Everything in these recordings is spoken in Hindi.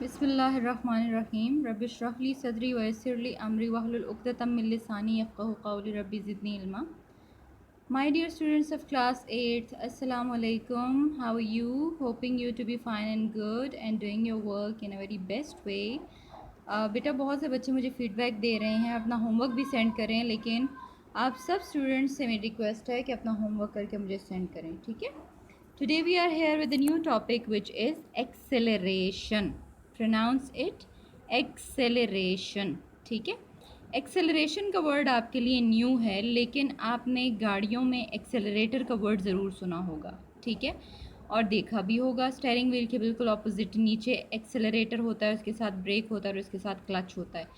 बिस्मिल्लाहिर्रहमानिर्रहीम रब्बिश्रह ली सदरी वयस्सिर ली अमरी वहलुल उक़दतम मिन लिसानी यफ़क़हू क़ौली रब्बी ज़िदनी इल्मा। My dear students of class 8th, Assalamu alaikum. How are you? Hoping you to be fine and good and doing your work in a very best way. बेटा बहुत से बच्चे मुझे फ़ीडबैक दे रहे हैं, अपना होमवर्क भी सेंड कर रहे हैं, लेकिन आप सब स्टूडेंट्स से मेरी रिक्वेस्ट है कि अपना होमवर्क करके मुझे सेंड करें, ठीक है। Today we are here with a new topic which is acceleration. Pronounce it acceleration, ठीक है। एक्सेलरेशन का वर्ड आपके लिए न्यू है, लेकिन आपने गाड़ियों में एक्सेलरेटर का वर्ड ज़रूर सुना होगा, ठीक है, और देखा भी होगा। स्टीयरिंग व्हील के बिल्कुल ऑपोजिट नीचे एक्सेलरेटर होता है, उसके साथ ब्रेक होता है और उसके साथ क्लच होता है।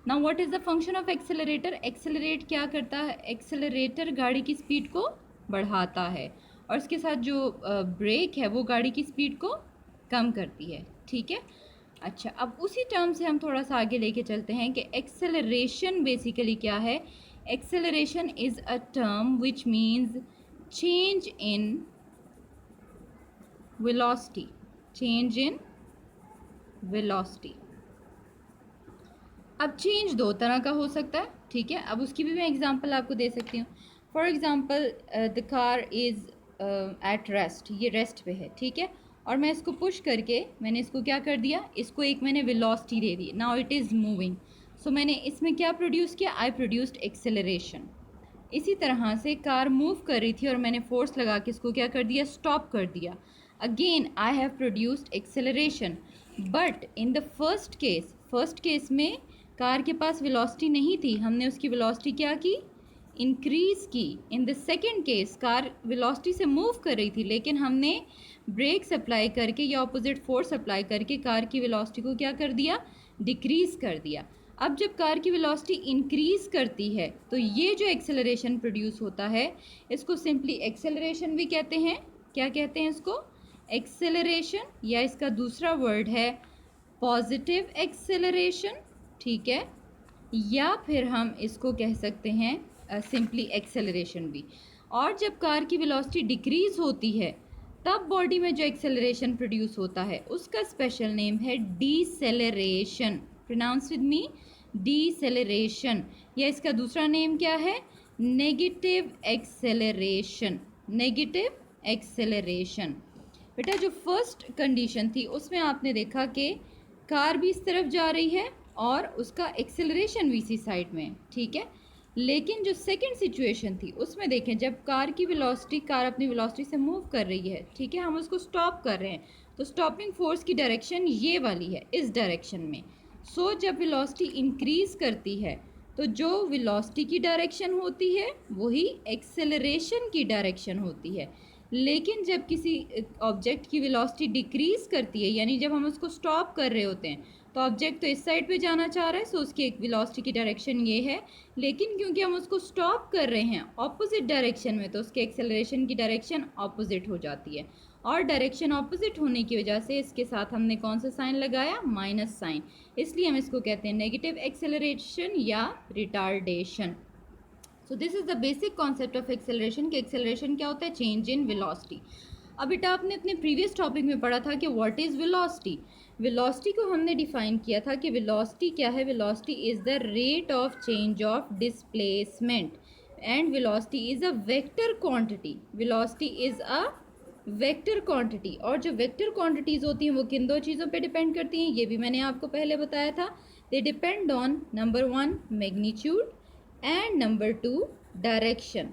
Now what is the function of accelerator? Accelerate क्या करता है? एक्सेलरेटर गाड़ी की स्पीड को बढ़ाता है और इसके साथ जो ब्रेक है वो गाड़ी की स्पीड को कम करती है, ठीक है। अच्छा, अब उसी टर्म से हम थोड़ा सा आगे लेके चलते हैं कि एक्सेलरेशन बेसिकली क्या है। Acceleration is a term which means change in velocity, change in velocity. अब चेंज दो तरह का हो सकता है, ठीक है। अब उसकी भी मैं एग्जांपल आपको दे सकती हूँ। For example the car is at rest, ये रेस्ट पे है, ठीक है, और मैं इसको पुश करके मैंने इसको क्या कर दिया, इसको एक मैंने वेलोसिटी दे दी। Now it is moving, so मैंने इसमें क्या प्रोड्यूस किया? I produced acceleration. इसी तरह से कार मूव कर रही थी और मैंने फोर्स लगा के इसको क्या कर दिया? स्टॉप कर दिया। Again I have produced acceleration. But in the first case में कार के पास वेलोसिटी नहीं थी, हमने उसकी वेलोसिटी क्या की? इंक्रीज़ की। In the second case car velocity से मूव कर रही थी, लेकिन हमने ब्रेक्स अप्लाई करके या ऑपोजिट फोर्स अप्लाई करके कार की वेलोसिटी को क्या कर दिया? डिक्रीज़ कर दिया। अब जब कार की वेलोसिटी इंक्रीज़ करती है तो ये जो एक्सेलरेशन प्रोड्यूस होता है इसको सिंपली एक्सेलरेशन भी कहते हैं। क्या कहते हैं इसको? एक्सेलरेशन, या इसका दूसरा वर्ड है पॉजिटिव एक्सेलरेशन, ठीक है, या फिर हम इसको कह सकते हैं सिंपली एक्सेलरेशन भी। और जब कार की वेलोसिटी डिक्रीज़ होती है तब बॉडी में जो एक्सेलरेशन प्रोड्यूस होता है उसका स्पेशल नेम है deceleration. Pronounce with me, deceleration, या इसका दूसरा नेम क्या है? Negative acceleration, negative acceleration. बेटा जो फर्स्ट कंडीशन थी उसमें आपने देखा कि कार भी इस तरफ जा रही है और उसका एक्सेलरेशन भी इसी साइड में, ठीक है। लेकिन जो सेकंड सिचुएशन थी उसमें देखें, जब कार अपनी वेलोसिटी से मूव कर रही है, ठीक है, हम उसको स्टॉप कर रहे हैं, तो स्टॉपिंग फोर्स की डायरेक्शन ये वाली है, इस डायरेक्शन में। सो जब वेलोसिटी इंक्रीज़ करती है तो जो वेलोसिटी की डायरेक्शन होती है वही एक्सेलरेशन की डायरेक्शन होती है। लेकिन जब किसी ऑब्जेक्ट की वेलोसिटी डिक्रीज़ करती है, यानी जब हम उसको स्टॉप कर रहे होते हैं, तो ऑब्जेक्ट तो इस साइड पे जाना चाह रहा है, सो उसकी एक वेलोसिटी की डायरेक्शन ये है, लेकिन क्योंकि हम उसको स्टॉप कर रहे हैं ऑपोजिट डायरेक्शन में, तो उसके एक्सेलरेशन की डायरेक्शन ऑपोजिट हो जाती है। और डायरेक्शन ऑपोजिट होने की वजह से इसके साथ हमने कौन सा साइन लगाया? Minus sign. इसलिए हम इसको कहते हैं नेगेटिव एक्सेलरेशन या retardation. So this is the basic concept of acceleration कि एक्सेलरेशन क्या होता है? Change in velocity. अब बेटा आपने अपने प्रीवियस टॉपिक में पढ़ा था कि व्हाट इज़ वेलोसिटी। वेलोसिटी को हमने डिफाइन किया था कि वेलोसिटी क्या है? Velocity is the rate of change of displacement and velocity is a vector quantity. Velocity is a vector quantity, और जो वेक्टर क्वांटिटीज़ होती हैं वो किन दो चीज़ों पे डिपेंड करती हैं? ये भी मैंने आपको पहले बताया था। They depend on number 1 magnitude and number 2 direction.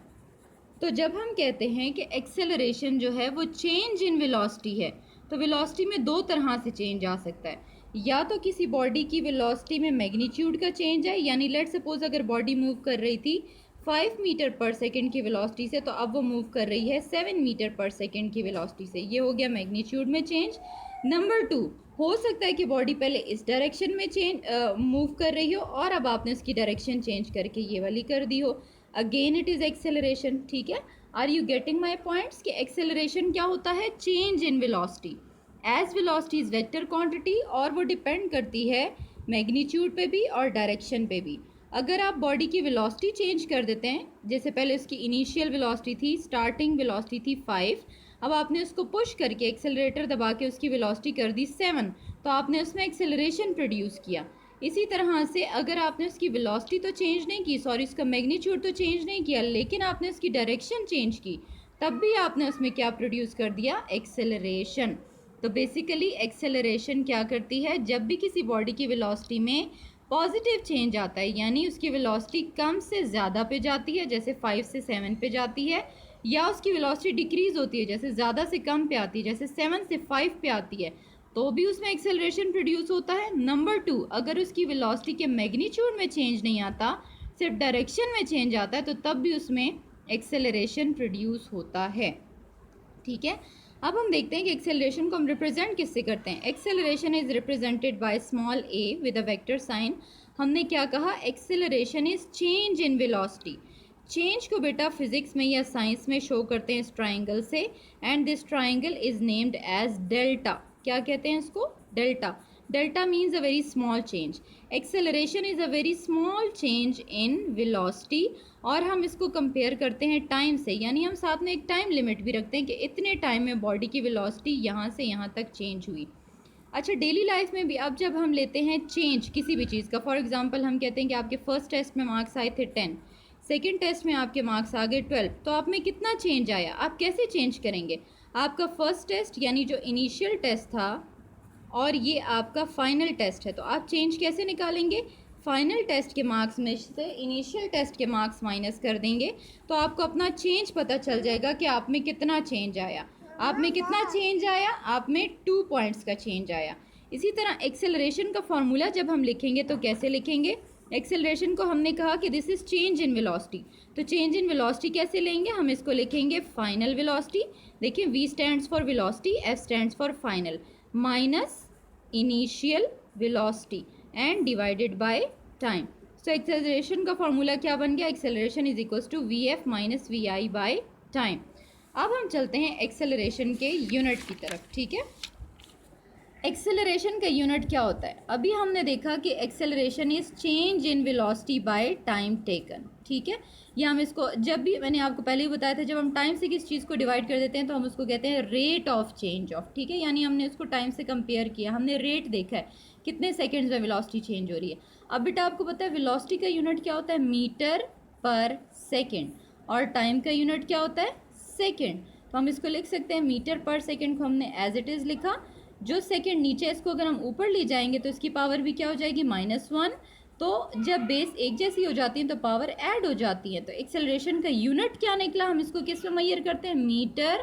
तो जब हम कहते हैं कि एक्सेलरेशन जो है वो चेंज इन वेलोसिटी है, तो वेलोसिटी में दो तरह से चेंज आ सकता है। या तो किसी बॉडी की वेलोसिटी में मैग्नीट्यूड का चेंज है, यानी लेट सपोज अगर बॉडी मूव कर रही थी 5 मीटर पर सेकंड की वेलोसिटी से, तो अब वो मूव कर रही है 7 मीटर पर सेकंड की वेलोसिटी से। ये हो गया मैग्नीट्यूड में चेंज। नंबर 2, हो सकता है कि बॉडी पहले इस डायरेक्शन में मूव कर रही हो और अब आपने उसकी डायरेक्शन चेंज करके ये वाली कर दी हो। अगेन इट इज़ एक्सेलरेशन, ठीक है। Are you getting my points कि एक्सेलरेशन क्या होता है? Change in velocity. As velocity is vector quantity और वो डिपेंड करती है मैग्नीट्यूड पे भी और डायरेक्शन पे भी। अगर आप बॉडी की वेलोसिटी चेंज कर देते हैं, जैसे पहले उसकी इनिशियल वेलोसिटी थी, स्टार्टिंग वेलोसिटी थी 5, अब आपने उसको पुश करके एक्सेलरेटर दबा के उसकी वेलोसिटी कर दी 7, तो आपने उसमें एक्सेलरेशन प्रोड्यूस किया। इसी तरह से अगर आपने उसकी वेलोसिटी तो चेंज नहीं की, सॉरी उसका मैग्नीट्यूड तो चेंज नहीं किया, लेकिन आपने उसकी डायरेक्शन चेंज की, तब भी आपने उसमें क्या प्रोड्यूस कर दिया, एक्सेलरेशन। तो बेसिकली एक्सेलरेशन क्या करती है, जब भी किसी बॉडी की वेलोसिटी में पॉजिटिव चेंज आता है, यानी उसकी वेलोसिटी कम से ज़्यादा पे जाती है, जैसे 5 से 7 पे जाती है, या उसकी वेलोसिटी डिक्रीज़ होती है, जैसे ज़्यादा से कम पे आती है, जैसे 7 से 5 पे आती है, तो भी उसमें एक्सेलरेशन प्रोड्यूस होता है। नंबर 2, अगर उसकी वेलोसिटी के मैग्नीट्यूड में चेंज नहीं आता, सिर्फ डायरेक्शन में चेंज आता है, तो तब भी उसमें एक्सेलरेशन प्रोड्यूस होता है। ठीक है, अब हम देखते हैं कि एक्सेलरेशन को हम रिप्रेजेंट किससे करते हैं। Acceleration is represented by small a with a vector sign. हमने क्या कहा, acceleration is change in velocity. Change को बेटा फिजिक्स में या साइंस में शो करते हैं इस ट्राइंगल से, and this triangle is named as delta. क्या कहते हैं इसको, delta. Delta means a very small change. Acceleration is a very small change in velocity, और हम इसको कंपेयर करते हैं टाइम से, यानी हम साथ में एक टाइम लिमिट भी रखते हैं कि इतने टाइम में बॉडी की वेलोसिटी यहाँ से यहाँ तक चेंज हुई। अच्छा, डेली लाइफ में भी अब जब हम लेते हैं चेंज किसी भी चीज़ का, फॉर एग्जांपल हम कहते हैं कि आपके फर्स्ट टेस्ट में मार्क्स आए थे 10, सेकेंड टेस्ट में आपके मार्क्स आ गए 12, तो आप में कितना चेंज आया, आप कैसे चेंज करेंगे। आपका फर्स्ट टेस्ट यानी जो इनिशियल टेस्ट था, और ये आपका फाइनल टेस्ट है, तो आप चेंज कैसे निकालेंगे, फाइनल टेस्ट के मार्क्स में से इनिशियल टेस्ट के मार्क्स माइनस कर देंगे, तो आपको अपना चेंज पता चल जाएगा कि आप में कितना चेंज आया। आप में कितना चेंज आया, आप में 2 पॉइंट्स का चेंज आया। इसी तरह एक्सेलरेशन का फॉर्मूला जब हम लिखेंगे तो कैसे लिखेंगे, एक्सेलरेशन को हमने कहा कि this is change in velocity, तो चेंज इन वेलोसिटी कैसे लेंगे, हम इसको लिखेंगे फाइनल वेलोसिटी। देखिए, V stands for velocity, F stands for final, minus initial velocity and divided by time. So acceleration का फॉर्मूला क्या बन गया, acceleration is equals to VF minus VI by time. अब हम चलते हैं एक्सेलरेशन के यूनिट की तरफ। ठीक है, एक्सेलरेशन का यूनिट क्या होता है, अभी हमने देखा कि acceleration is change in velocity by time taken. ठीक है, या हम इसको, जब भी मैंने आपको पहले ही बताया था, जब हम टाइम से किस चीज़ को डिवाइड कर देते हैं तो हम उसको कहते हैं रेट ऑफ चेंज ऑफ। ठीक है, यानी हमने उसको टाइम से कंपेयर किया, हमने रेट देखा है कितने सेकेंड्स में वेलोसिटी चेंज हो रही है। अब बेटा आपको पता है वेलोसिटी का यूनिट क्या होता है, मीटर पर सेकेंड, और टाइम का यूनिट क्या होता है, सेकेंड। तो हम इसको लिख सकते हैं, मीटर पर सेकेंड को हमने एज इट इज़ लिखा, जो सेकेंड नीचे इसको अगर हम ऊपर ले जाएंगे तो इसकी पावर भी क्या हो जाएगी, -1। तो जब बेस एक जैसी हो जाती है तो पावर ऐड हो जाती है। तो एक्सेलरेशन का यूनिट क्या निकला, हम इसको किस में मेजर करते हैं, metre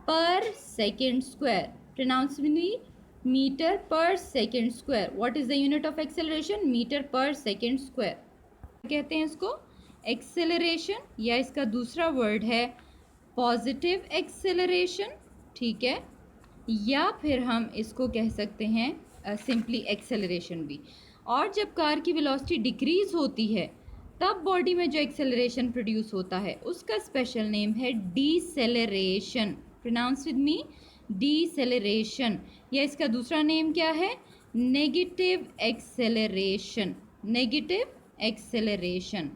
per second square. Pronounce metre per second square. What is the unit of acceleration, metre per second square कहते हैं इसको एक्सेलरेशन, या इसका दूसरा वर्ड है पॉजिटिव एक्सेलरेशन। ठीक है, या फिर हम इसको कह सकते हैं सिंपली एक्सेलरेशन भी। और जब कार की वेलोसिटी डिक्रीज होती है तब बॉडी में जो एक्सेलरेशन प्रोड्यूस होता है उसका स्पेशल नेम है deceleration. Pronounce with me, deceleration, या इसका दूसरा नेम क्या है, नेगेटिव एक्सेलरेशन। Negative acceleration.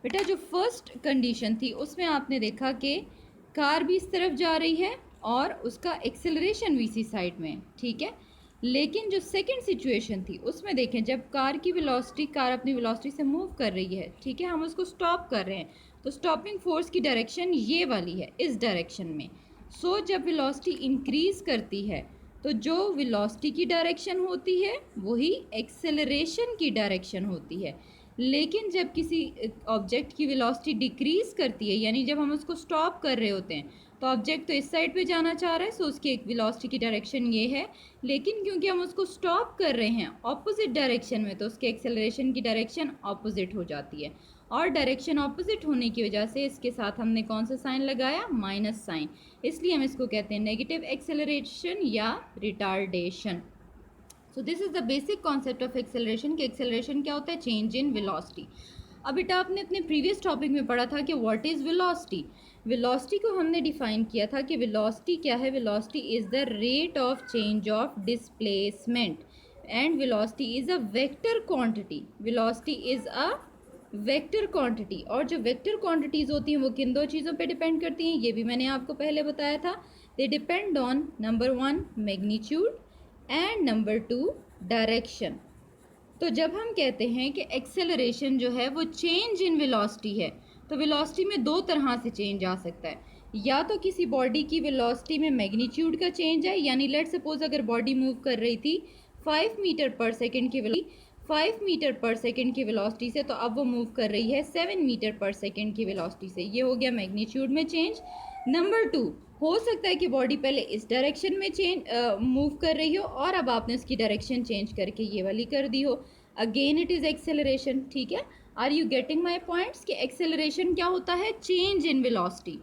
बेटा जो फर्स्ट कंडीशन थी उसमें आपने देखा कि कार भी इस तरफ जा रही है और उसका एक्सेलरेशन भी इसी साइड में, ठीक है। लेकिन जो सेकंड सिचुएशन थी उसमें देखें, जब कार की वेलोसिटी, कार अपनी वेलोसिटी से मूव कर रही है, ठीक है, हम उसको स्टॉप कर रहे हैं, तो स्टॉपिंग फोर्स की डायरेक्शन ये वाली है, इस डायरेक्शन में। सो जब वेलोसिटी इंक्रीज करती है तो जो वेलोसिटी की डायरेक्शन होती है वही एक्सेलरेशन की डायरेक्शन होती है। लेकिन जब किसी ऑब्जेक्ट की वेलोसिटी डिक्रीज करती है, यानी जब हम उसको स्टॉप कर रहे होते हैं, तो ऑब्जेक्ट तो इस साइड पे जाना चाह रहा है, सो उसकी एक वेलोसिटी की डायरेक्शन ये है। लेकिन क्योंकि हम उसको स्टॉप कर रहे हैं ऑपोजिट डायरेक्शन में, तो उसके एक्सेलरेशन की डायरेक्शन ऑपोजिट हो जाती है। और डायरेक्शन ऑपोजिट होने की वजह से इसके साथ हमने कौन सा साइन लगाया, माइनस साइन, इसलिए हम इसको कहते हैं नेगेटिव एक्सेलरेशन या retardation. So this is the basic concept of acceleration कि एक्सेलरेशन क्या होता है, चेंज इन वेलोसिटी। अब बेटा आपने अपने प्रीवियस टॉपिक में पढ़ा था कि व्हाट इज़ वेलोसिटी। वेलोसिटी को हमने डिफाइन किया था कि वेलोसिटी क्या है, velocity is the rate of change of displacement, and velocity is a vector quantity. Velocity is a vector quantity, और जो वेक्टर क्वांटिटीज़ होती हैं वो किन दो चीज़ों पे डिपेंड करती हैं, ये भी मैंने आपको पहले बताया था। They depend on number 1 magnitude and number 2 direction. तो जब हम कहते हैं कि एक्सेलरेशन जो है वो चेंज इन वेलोसिटी है, तो वेलोसिटी में दो तरह से चेंज आ सकता है। या तो किसी बॉडी की वेलोसिटी में मैग्नीट्यूड का चेंज है, यानी लेट सपोज अगर बॉडी मूव कर रही थी 5 मीटर पर सेकेंड की वेलोसिटी 5 मीटर पर सेकेंड की वेलोसिटी से, तो अब वो मूव कर रही है 7 मीटर पर सेकेंड की वेलोसिटी से। ये हो गया मैग्नीट्यूड में चेंज। नंबर 2, हो सकता है कि बॉडी पहले इस डायरेक्शन में मूव कर रही हो और अब आपने उसकी डायरेक्शन चेंज करके ये वाली कर दी हो। Again it is acceleration. ठीक है, are you getting my points कि एक्सेलरेशन क्या होता है? Change in velocity.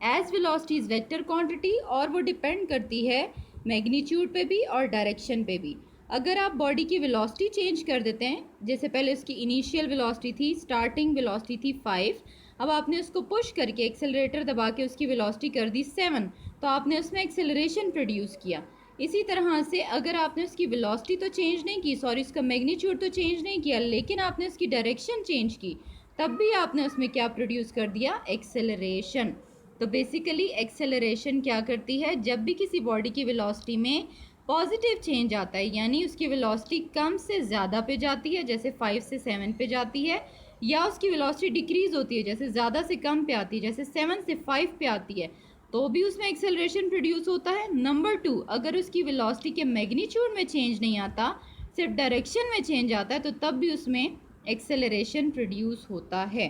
As velocity is vector quantity और वो डिपेंड करती है मैग्नीट्यूड पे भी और डायरेक्शन पे भी। अगर आप बॉडी की वेलोसिटी चेंज कर देते हैं, जैसे पहले उसकी इनिशियल वेलोसिटी थी, स्टार्टिंग वेलोसिटी थी 5, अब आपने उसको पुश करके एक्सेलरेटर दबा के उसकी वेलोसिटी कर दी 7, तो आपने उसमें एक्सेलरेशन प्रोड्यूस किया। इसी तरह से अगर आपने उसकी वेलोसिटी तो चेंज नहीं की, सॉरी उसका मैग्नीट्यूड तो चेंज नहीं किया, लेकिन आपने उसकी डायरेक्शन चेंज की, तब भी आपने उसमें क्या प्रोड्यूस कर दिया? एक्सेलरेशन। तो बेसिकली एक्सेलरेशन क्या करती है? जब भी किसी बॉडी की वेलोसिटी में पॉजिटिव चेंज आता है, यानी उसकी वेलोसिटी कम से ज़्यादा पे जाती है, जैसे 5 से 7 पे जाती है, या उसकी वेलोसिटी डिक्रीज होती है, जैसे ज़्यादा से कम पे आती है, जैसे 7 से 5 पे आती है, तो भी उसमें एक्सेलरेशन प्रोड्यूस होता है। नंबर 2, अगर उसकी वेलोसिटी के मैग्नीट्यूड में चेंज नहीं आता, सिर्फ डायरेक्शन में चेंज आता है, तो तब भी उसमें एक्सेलरेशन प्रोड्यूस होता है।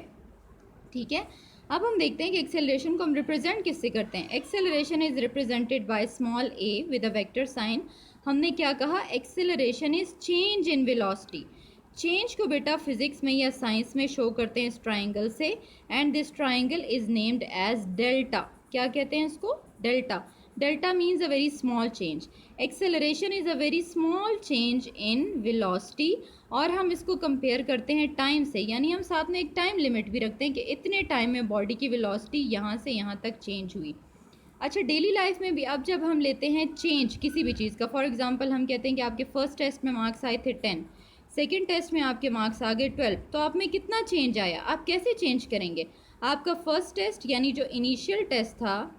ठीक है, अब हम देखते हैं कि एक्सेलरेशन को हम रिप्रेजेंट किससे करते हैं। Acceleration is represented by small a with a vector sign. हमने क्या कहा? Acceleration is change in velocity. Change को बेटा फिजिक्स में या साइंस में शो करते हैं इस ट्राइंगल से, and this triangle is named as delta. क्या कहते हैं इसको? Delta. Delta means a very small change. Acceleration is a very small change in velocity, और हम इसको कंपेयर करते हैं टाइम से, यानी हम साथ में एक टाइम लिमिट भी रखते हैं कि इतने टाइम में बॉडी की वेलोसिटी यहाँ से यहाँ तक चेंज हुई। अच्छा, डेली लाइफ में भी अब जब हम लेते हैं चेंज किसी भी चीज़ का, फॉर एग्जांपल हम कहते हैं कि आपके फर्स्ट टेस्ट में मार्क्स आए थे 10, सेकेंड टेस्ट में आपके मार्क्स आ गए 12, तो आप में कितना चेंज आया? आप कैसे चेंज करेंगे? आपका फर्स्ट टेस्ट यानी जो इनिशियल टेस्ट था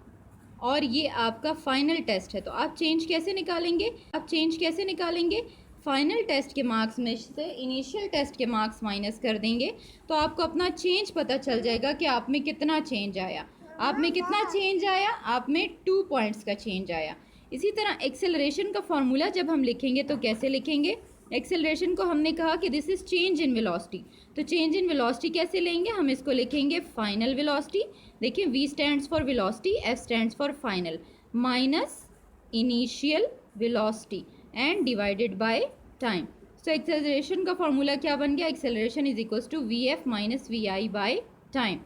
और ये आपका फाइनल टेस्ट है, तो आप चेंज कैसे निकालेंगे? फाइनल टेस्ट के मार्क्स में से इनिशियल टेस्ट के मार्क्स माइनस कर देंगे, तो आपको अपना चेंज पता चल जाएगा कि आप में कितना चेंज आया। आप में 2 पॉइंट्स का चेंज आया। इसी तरह एक्सेलरेशन का फॉर्मूला जब हम लिखेंगे तो कैसे लिखेंगे? एक्सेलरेशन को हमने कहा कि this is change in velocity, तो चेंज इन वेलोसिटी कैसे लेंगे? हम इसको लिखेंगे फाइनल वेलोसिटी। देखिए, V stands for velocity, F stands for final, minus initial velocity and divided by time. So acceleration का फॉर्मूला क्या बन गया? Acceleration is equals to VF minus VI by time.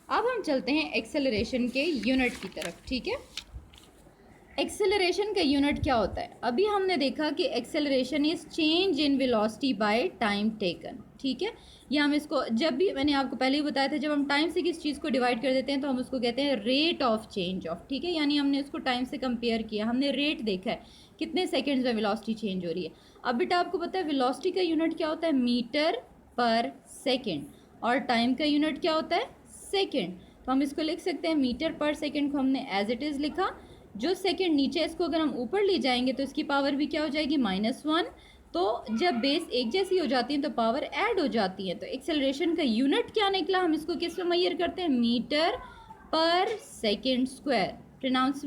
अब हम चलते हैं एक्सेलरेशन के यूनिट की तरफ। ठीक है, एक्सेलरेशन का यूनिट क्या होता है? अभी हमने देखा कि acceleration is change in velocity by time taken. ठीक है, ये हम इसको, जब भी मैंने आपको पहले ही बताया था, जब हम टाइम से किस चीज़ को डिवाइड कर देते हैं तो हम उसको कहते हैं रेट ऑफ चेंज ऑफ। ठीक है, यानी हमने उसको टाइम से कंपेयर किया, हमने रेट देखा है कितने सेकेंड्स में वेलोसिटी चेंज हो रही है। अब बेटा आपको पता है वेलोसिटी का यूनिट क्या होता है? मीटर पर सेकेंड, और टाइम का यूनिट क्या होता है? सेकेंड। तो हम इसको लिख सकते हैं, मीटर पर सेकेंड को हमने एज इट इज़ लिखा, जो सेकेंड नीचे इसको अगर हम ऊपर ले जाएंगे तो इसकी पावर भी क्या हो जाएगी? -1। तो जब बेस एक जैसी हो जाती है तो पावर ऐड हो जाती है। तो एक्सेलरेशन का यूनिट क्या निकला? हम इसको किस में मेजर करते हैं? Metre per second square. Pronounce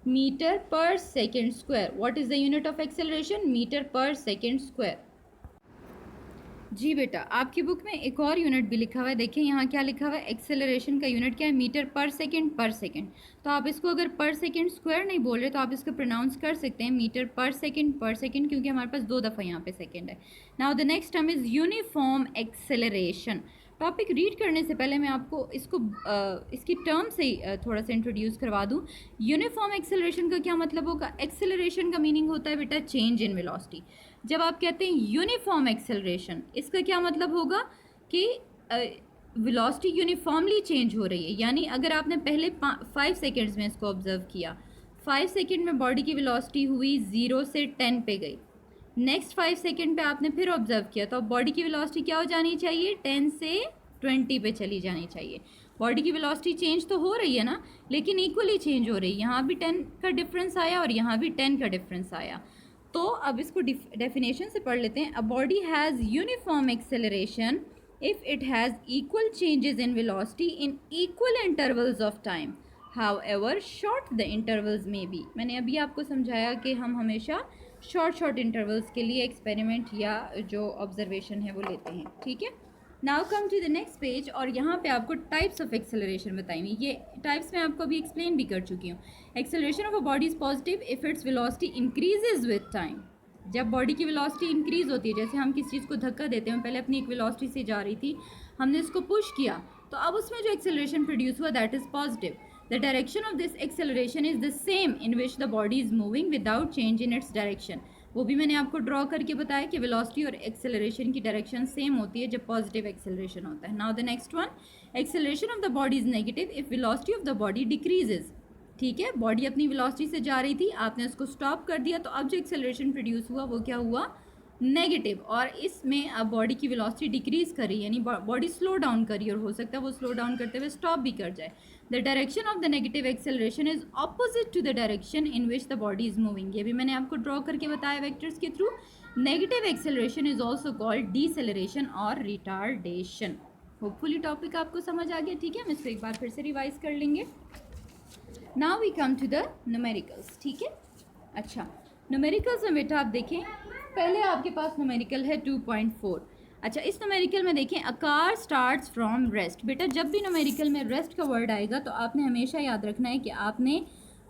metre per second square. What is the unit of acceleration? Metre per second square. जी बेटा, आपकी बुक में एक और यूनिट भी लिखा हुआ है, देखिए यहाँ क्या लिखा हुआ है? एक्सेलरेशन का यूनिट क्या है? मीटर पर सेकेंड पर सेकेंड। तो आप इसको अगर पर सेकेंड स्क्वायर नहीं बोल रहे तो आप इसको प्रोनाउंस कर सकते हैं मीटर पर सेकेंड, क्योंकि हमारे पास 2 दफ़ा यहाँ पे सेकेंड है। Now the next term is uniform acceleration. Topic read करने से पहले मैं आपको इसको इसकी टर्म से ही थोड़ा सा इंट्रोड्यूस करवा दूँ। यूनिफॉर्म एक्सेलरेशन का क्या मतलब होगा? एक्सेलरेशन का मीनिंग होता है बेटा चेंज इन वेलोसिटी। जब आप कहते हैं यूनिफॉर्म एक्सेलरेशन, इसका क्या मतलब होगा कि वेलोसिटी यूनिफॉर्मली चेंज हो रही है। यानी अगर आपने पहले 5 सेकेंड्स में इसको ऑब्जर्व किया, 5 सेकेंड में बॉडी की वेलोसिटी हुई 0 से 10 पे गई, नेक्स्ट 5 सेकेंड पे आपने फिर ऑब्जर्व किया, तो अब बॉडी की वेलोसिटी क्या हो जानी चाहिए? 10 से 20 पे चली जानी चाहिए। बॉडी की वेलोसिटी चेंज तो हो रही है ना, लेकिन इक्वली चेंज हो रही है। यहाँ भी 10 का डिफरेंस आया और यहाँ भी 10 का डिफरेंस आया। तो अब इसको डेफिनेशन से पढ़ लेते हैं. A body has uniform acceleration if it has equal changes in velocity in equal intervals of time, however short the intervals may be. मैंने अभी आपको समझाया कि हम हमेशा शॉर्ट इंटरवल्स के लिए एक्सपेरिमेंट या जो ऑब्जर्वेशन है वो लेते हैं. ठीक है. Now come to the next page और यहाँ पे आपको टाइप्स ऑफ एक्सेलरेशन बताएंगे. ये टाइप्स मैं आपको अभी एक्सप्लेन भी कर चुकी हूँ. Acceleration of a body is positive if its velocity increases with time. जब बॉडी की वेलोसिटी इंक्रीज होती है, जैसे हम किसी चीज़ को धक्का देते हैं, पहले अपनी एक वेलोसिटी से जा रही थी, हमने इसको पुश किया, तो अब उसमें जो एक्सेलरेशन प्रोड्यूस हुआ that is positive. The direction of this acceleration is the same in which the body is moving without change in its direction. वो भी मैंने आपको ड्रॉ करके बताया कि वेलोसिटी और एक्सेलरेशन की डायरेक्शन सेम होती है जब पॉजिटिव एक्सेलरेशन होता है. Now the next one, acceleration of the body is negative if velocity of the body decreases. ठीक है, बॉडी अपनी वेलोसिटी से जा रही थी, आपने उसको स्टॉप कर दिया, तो अब जो एक्सेलरेशन प्रोड्यूस हुआ वो क्या हुआ, नेगेटिव. और इसमें अब बॉडी की वेलोसिटी डिक्रीज करी, यानी बॉडी स्लो डाउन करी, और हो सकता है वो स्लो डाउन करते हुए स्टॉप भी कर जाए. The direction of the negative acceleration is opposite to the direction in which the body is moving. ये भी मैंने आपको ड्रॉ करके बताया वेक्टर्स के through. Negative acceleration is also called deceleration और रिटार्डेशन. होपफुली टॉपिक आपको समझ आ गया. ठीक है, हम इसको एक बार फिर से रिवाइज कर लेंगे. Now we come to the numericals. ठीक है. अच्छा, न्यूमेरिकल्स में बेटा आप देखें, पहले आपके पास न्यूमेरिकल है 2.4. अच्छा, इस न्यूमेरिकल में देखें, a car starts from rest. बेटा जब भी न्यूमेरिकल में रेस्ट का वर्ड आएगा तो आपने हमेशा याद रखना है कि आपने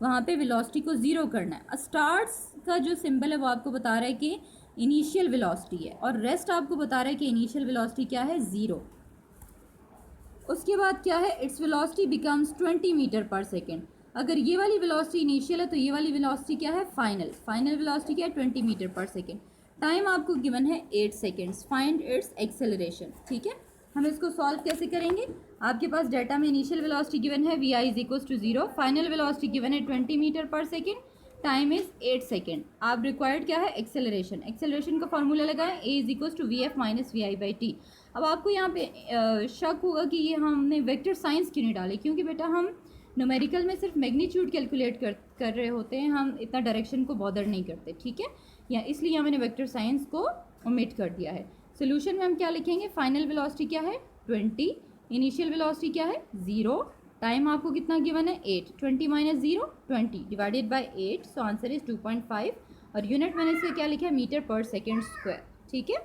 वहाँ पे वेलोसिटी को ज़ीरो करना है. स्टार्ट्स का जो सिंबल है वो आपको बता रहा है कि इनिशियल वेलोसिटी है, और रेस्ट आपको बता रहा है कि इनिशियल वेलोसिटी क्या है, ज़ीरो. उसके बाद क्या है, its velocity becomes 20 metre per second. अगर ये वाली वेलोसिटी इनिशियल है तो ये वाली वेलोसिटी क्या है, फाइनल. फाइनल वेलोसिटी क्या है, 20 मीटर पर सेकेंड. टाइम आपको गिवन है 8 सेकेंड्स. Find its acceleration. ठीक है, हम इसको सॉल्व कैसे करेंगे. आपके पास डाटा में इनिशियल वेलोसिटी गिवन है vi is equals to 0, final velocity given है 20 metre per second, time is 8 second. आप रिक्वायर्ड क्या है, एक्सेलरेशन. एक्सेलरेशन का फॉर्मूला लगाएं, a is equals to V F minus we I by T. अब आपको यहाँ पे शक होगा कि ये हमने वेक्टर साइंस क्यों नहीं डाले, क्योंकि बेटा हम न्यूमेरिकल में सिर्फ मैग्नीट्यूड कैलकुलेट कर रहे होते हैं, हम इतना डायरेक्शन को बॉदर नहीं करते. ठीक है, या इसलिए हमने वेक्टर साइंस को ओमिट कर दिया है. सोल्यूशन में हम क्या लिखेंगे, फाइनल वेलोसिटी क्या है 20, इनिशियल वेलोसिटी क्या है 0, टाइम आपको कितना गिवन है 8, 20 minus 0 20 divided by 8, so answer is 2.5. और यूनिट मैंने इससे क्या लिखा है, मीटर पर सेकेंड स्क्वायर. ठीक है.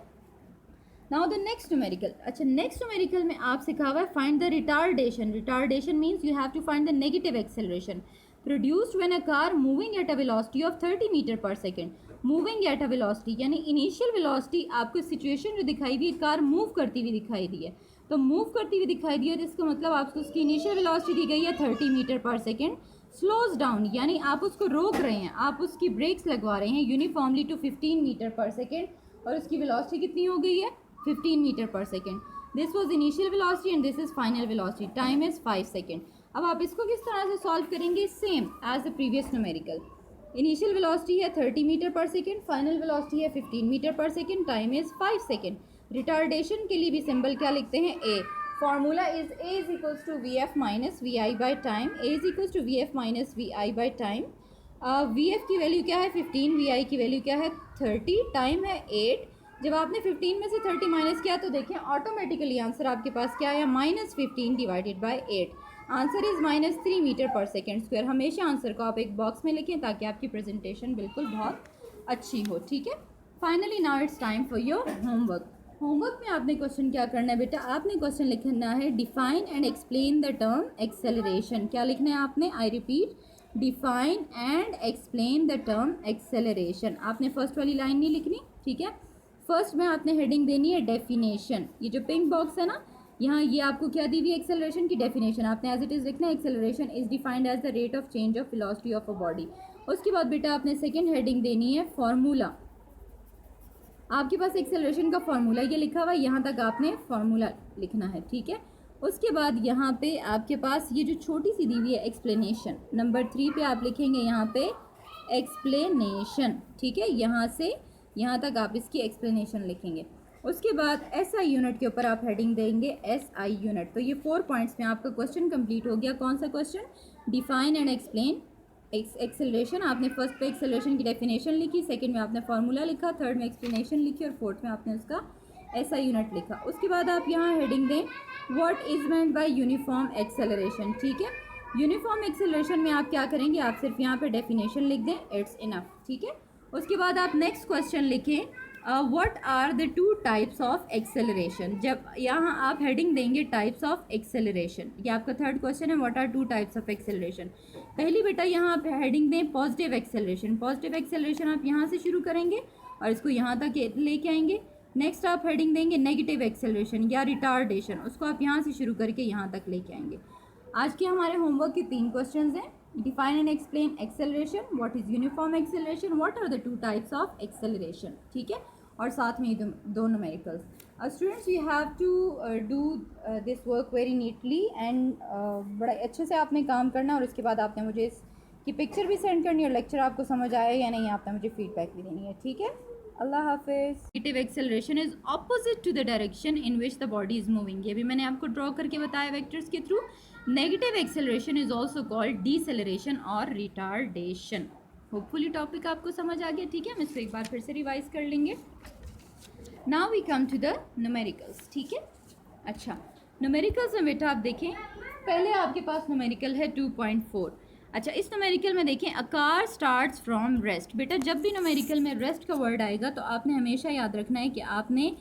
Now the next numerical. अच्छा, नेक्स्ट न्यूमेरिकल में आपसे कहा हुआ है find the retardation. Retardation means you have to find the negative acceleration produced when a car moving at a velocity of 30 metre per second. Moving at a velocity यानी इनिशियल वेलोसिटी आपको सिचुएशन जो दिखाई दी है, कार मूव करती हुई दिखाई दी है, तो मूव करती हुई दिखाई दी है, तो इसका मतलब आपको उसकी इनिशियल वेलोसिटी दी गई है 30 metre per second. Slows down यानी आप उसको रोक रहे हैं, आप उसकी ब्रेक्स लगवा रहे हैं uniformly to 15 metre per second, और उसकी वेलोसिटी कितनी हो गई है 15 metre per second. This was initial velocity and this is final velocity. Time is 5 second. अब आप इसको किस तरह से सॉल्व करेंगे, same as the previous numerical. Initial velocity है 30 metre per second, final velocity है 15 metre per second, time is 5 second. Retardation के लिए भी सिंबल क्या लिखते हैं, a. Formula is a is equals to V F minus we I by time. A is equals to V F minus we I by time. V f की वैल्यू क्या है 15, वी आई की वैल्यू क्या है 30, टाइम है 8. जब आपने 15 में से 30 माइनस किया तो देखिए ऑटोमेटिकली आंसर आपके पास क्या आया, -15 divided by 8. Answer is -3 metre per second square. हमेशा आंसर को आप एक बॉक्स में लिखें ताकि आपकी प्रेजेंटेशन बिल्कुल बहुत अच्छी हो. ठीक है. Finally now it's time for your homework. Homework में आपने क्वेश्चन क्या करना है बेटा, आपने क्वेश्चन लिखना है define and explain the term acceleration. क्या लिखना है आपने, I repeat, define and explain the term acceleration. आपने फर्स्ट वाली लाइन नहीं लिखनी. ठीक है. फर्स्ट में आपने हेडिंग देनी है डेफिनेशन. ये जो पिंक बॉक्स है ना, यहाँ ये आपको क्या दी हुई है, एक्सेलरेशन की डेफिनेशन. आपने एज इट इज़ लिखना है, acceleration is defined as the rate of change of velocity of a body. उसके बाद बेटा आपने सेकेंड हेडिंग देनी है फार्मूला. आपके पास एक्सेलरेशन का फार्मूला ये लिखा हुआ है, यहाँ तक आपने फार्मूला लिखना है. ठीक है. उसके बाद यहाँ पे आपके पास ये जो छोटी सी दी हुई है एक्सप्लेनेशन, नंबर 3 पे आप लिखेंगे यहाँ पे एक्सप्लेनेशन. ठीक है, यहाँ से यहाँ तक आप इसकी एक्सप्लेनेशन लिखेंगे. उसके बाद SI यूनिट के ऊपर आप हेडिंग देंगे SI यूनिट. तो ये 4 पॉइंट्स में आपका क्वेश्चन कंप्लीट हो गया. कौन सा question, define and explain acceleration, आपने फर्स्ट पे एक्सेलरेशन की डेफिनेशन लिखी, सेकंड में आपने फार्मूला लिखा, थर्ड में एक्सप्लेनेशन लिखी और फोर्थ में आपने उसका ऐसा यूनिट लिखा। उसके बाद आप यहाँ हेडिंग दें what is meant by uniform acceleration. ठीक है, यूनिफॉर्म एक्सेलरेशन में आप क्या करेंगे, आप सिर्फ यहाँ पे डेफिनेशन लिख दें, इट्स इनफ। ठीक है, उसके बाद आप नेक्स्ट क्वेश्चन लिखें what are the two types of acceleration. जब यहाँ आप हेडिंग देंगे टाइप्स ऑफ एक्सेलरेशन, ये आपका थर्ड क्वेश्चन है, what are two types of acceleration. पहली बेटा यहाँ आप हेडिंग दें पॉजिटिव एक्सेलरेशन। पॉजिटिव एक्सेलरेशन आप यहाँ से शुरू करेंगे और इसको यहाँ तक लेके आएंगे। नेक्स्ट आप हेडिंग देंगे नेगेटिव एक्सेलरेशन या रिटार्डेशन, उसको आप यहाँ से शुरू करके यहाँ तक लेके आएंगे। आज के हमारे होमवर्क के 3 क्वेश्चंस हैं। Define and explain acceleration, what is uniform acceleration, what are the two types of acceleration. ठीक है, और साथ में दो numericals. Students you have to do this work very neatly and बड़ा अच्छे से आपने काम करना, और उसके बाद आपने मुझे इसकी पिक्चर भी सेंड करनी है और लेक्चर आपको समझ आया या नहीं आपने मुझे फीडबैक भी देनी है। ठीक है, अल्लाह हाफिज़। Negative acceleration is opposite to the direction in which the body is moving. ये भी मैंने आपको ड्रॉ करके बताया वेक्टर्स के through. Negative acceleration is also called deceleration और रिटार्डेशन। होपफुली टॉपिक आपको समझ आ गया। ठीक है, हम इसको एक बार फिर से रिवाइज कर लेंगे। Now we come to the numericals. ठीक है, अच्छा न्यूमेरिकल्स में बेटा आप देखें, पहले आपके पास न्यूमेरिकल है 2.4। अच्छा, इस न्यूमेरिकल में देखें a car starts from rest. बेटा जब भी न्यूमेरिकल में रेस्ट का वर्ड आएगा तो आपने हमेशा याद रखना है कि आपने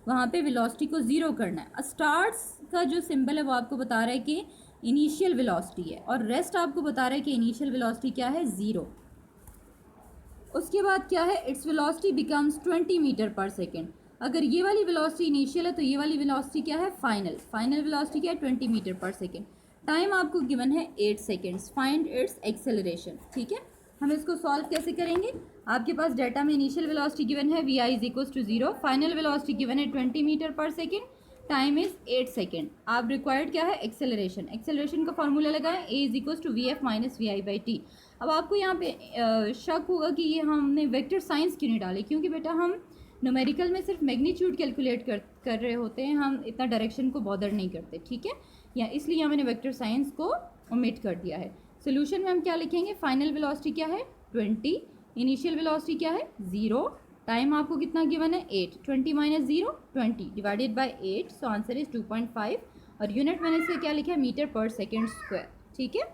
वहाँ पे वेलोसिटी को ज़ीरो करना है। स्टार्ट्स का जो सिंबल है वो आपको बता रहा है कि इनिशियल वेलोसिटी है, और रेस्ट आपको बता रहा है कि इनिशियल वेलोसिटी क्या है, 0। उसके बाद क्या है, its velocity becomes 20 metre per second. अगर ये वाली वेलोसिटी इनिशियल है तो ये वाली वेलोसिटी क्या है, फाइनल। फाइनल वेलोसिटी क्या है, 20 मीटर पर सेकेंड। टाइम आपको गिवन है 8 सेकेंड्स। Find its acceleration. ठीक है, हम इसको सॉल्व कैसे करेंगे, आपके पास डाटा में इनिशियल वेलोसिटी गिवन है vi is equals to 0, final velocity given है 20 metre per second, time is 8 second. आप रिक्वायर्ड क्या है, एक्सेलरेशन। एक्सेलरेशन का फॉर्मूला लगाएं, a is equals to V F minus we I by T. अब आपको यहाँ पे शक होगा कि ये हमने वेक्टर साइंस क्यों नहीं डाले, क्योंकि बेटा हम न्यूमेरिकल में सिर्फ मैग्नीट्यूड कैलकुलेट कर रहे होते हैं, हम इतना डायरेक्शन को बॉदर नहीं करते। ठीक है, या इसलिए मैंने वेक्टर साइंस को ओमिट कर दिया है। सोल्यूशन में हम क्या लिखेंगे, फाइनल वेलोसिटी क्या है 20, इनिशियल वेलोसिटी क्या है 0, टाइम आपको कितना गिवन है 8, 20 minus 0 20 divided by 8, so answer is 2.5, और यूनिट मैंने इसका क्या लिखा है, मीटर पर सेकेंड स्क्वायर। ठीक है,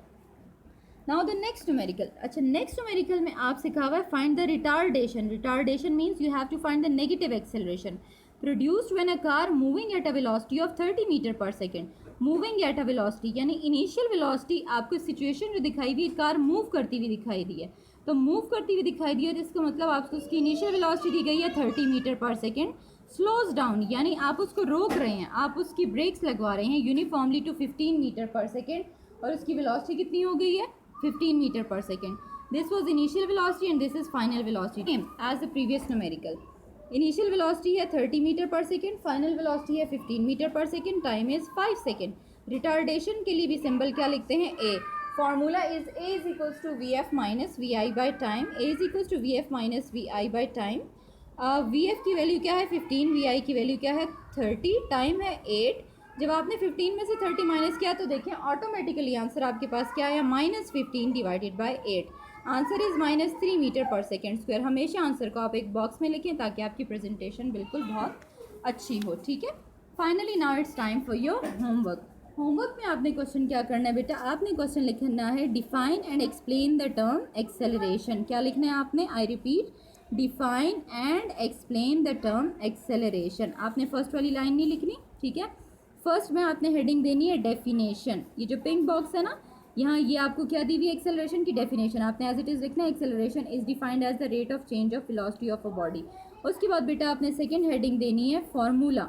नाउ द नेक्स्ट न्यूमेरिकल। अच्छा, नेक्स्ट न्यूमेरिकल में आपसे कहा हुआ है find the retardation. Retardation means you have to find the negative acceleration produced when a car moving at a velocity of 30 metre per second. Moving at a velocity यानी इनिशियल वेलोसिटी, आपको सिचुएशन जो दिखाई दी, कार मूव करती हुई दिखाई दी है, तो मूव करती हुई दिखाई दी है तो इसका मतलब आपको उसकी इनिशियल वेलोसिटी दी गई है 30 metre per second. Slows down यानी आप उसको रोक रहे हैं, आप उसकी ब्रेक्स लगवा रहे हैं uniformly to 15 metre per second, और उसकी वेलोसिटी कितनी हो गई है 15 metre per second. This was initial velocity and this is final velocity as the previous numerical. Initial velocity है 30 metre per second, final velocity है 15 metre per second, time is 5 second. Retardation के लिए भी सिंबल क्या लिखते हैं, a. Formula is a is equals to V F minus we I by time. A is equals to V F minus we I by time. V f की वैल्यू क्या है 15, वी आई की वैल्यू क्या है 30, टाइम है 8। जब आपने 15 में से 30 माइनस किया तो देखें ऑटोमेटिकली आंसर आपके पास क्या आया, -15 divided by 8। Answer is -3 metre per second square. हमेशा आंसर को आप एक बॉक्स में लिखें ताकि आपकी प्रेजेंटेशन बिल्कुल बहुत अच्छी हो। ठीक है, finally now it's time for your homework. Homework में आपने क्वेश्चन क्या करना है बेटा, आपने क्वेश्चन लिखना है define and explain the term acceleration. क्या लिखना है आपने, I repeat, define and explain the term acceleration. आपने फर्स्ट वाली लाइन नहीं लिखनी। ठीक है, फर्स्ट में आपने हेडिंग देनी है डेफिनेशन। ये जो पिंक बॉक्स है ना, यहाँ ये आपको क्या दी हुई है, एक्सेलरेशन की डेफिनेशन। आपने एज इट इज़ लिखना है, acceleration is defined as the rate of change of velocity of a body. उसके बाद बेटा आपने सेकेंड हेडिंग देनी है फार्मूला।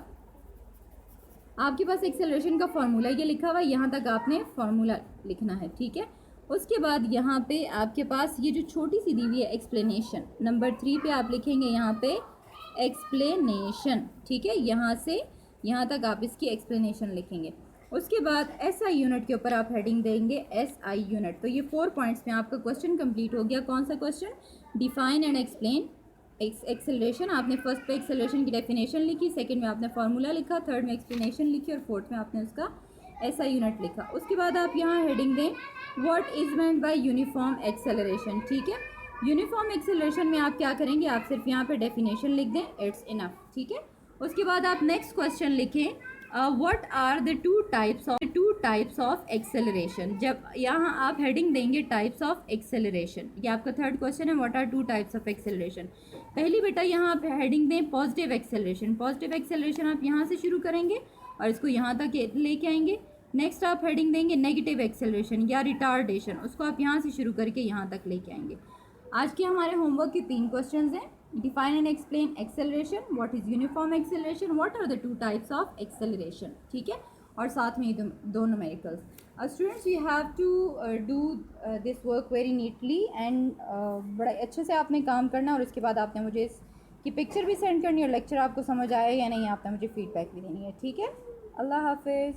आपके पास एक्सेलरेशन का फार्मूला ये लिखा हुआ है, यहाँ तक आपने फार्मूला लिखना है। ठीक है, उसके बाद यहाँ पे आपके पास ये जो छोटी सी दी हुई है एक्सप्लेनेशन, नंबर 3 पे आप लिखेंगे यहाँ पे एक्सप्लेनेशन। ठीक है, यहाँ से यहाँ तक आप इसकी एक्सप्लेनेशन लिखेंगे। उसके बाद SI यूनिट के ऊपर आप हेडिंग देंगे SI यूनिट। तो ये 4 पॉइंट्स में आपका क्वेश्चन कंप्लीट हो गया। कौन सा question, define and explain acceleration. आपने फर्स्ट पे एक्सेलरेशन की डेफिनेशन लिखी, सेकंड में आपने फार्मूला लिखा, थर्ड में एक्सप्लेनेशन लिखी और फोर्थ में आपने उसका ऐसा यूनिट लिखा। उसके बाद आप यहाँ हेडिंग दें what is meant by uniform acceleration, ठीक है। यूनिफॉर्म एक्सेलरेशन में आप क्या करेंगे, आप सिर्फ यहाँ पे डेफिनेशन लिख दें, इट्स इनफ, ठीक है। उसके बाद आप नेक्स्ट क्वेश्चन लिखें what are the two types of acceleration. जब यहाँ आप हेडिंग देंगे टाइप्स ऑफ एक्सेलरेशन, ये आपका थर्ड क्वेश्चन है, what are two types of acceleration. पहली बेटा यहाँ आप हेडिंग दें पॉजिटिव एक्सेलरेशन। पॉजिटिव एक्सेलरेशन आप यहाँ से शुरू करेंगे और इसको यहाँ तक लेके आएंगे। नेक्स्ट आप हेडिंग देंगे नेगेटिव एक्सेलरेशन या रिटार्डेशन, उसको आप यहाँ से शुरू करके यहाँ तक लेके आएंगे। आज के हमारे होमवर्क के 3 क्वेश्चंस हैं। Define and explain acceleration, what is uniform acceleration, what are the two types of acceleration, ठीक है। और साथ में दो numericals. Students you have to do this work very neatly and बड़ा अच्छे से आपने काम करना, और उसके बाद आपने मुझे इसकी पिक्चर भी सेंड करनी है और लेक्चर आपको समझ आया या नहीं आपने मुझे फीडबैक भी देनी है, ठीक है। अल्लाह हाफिज़।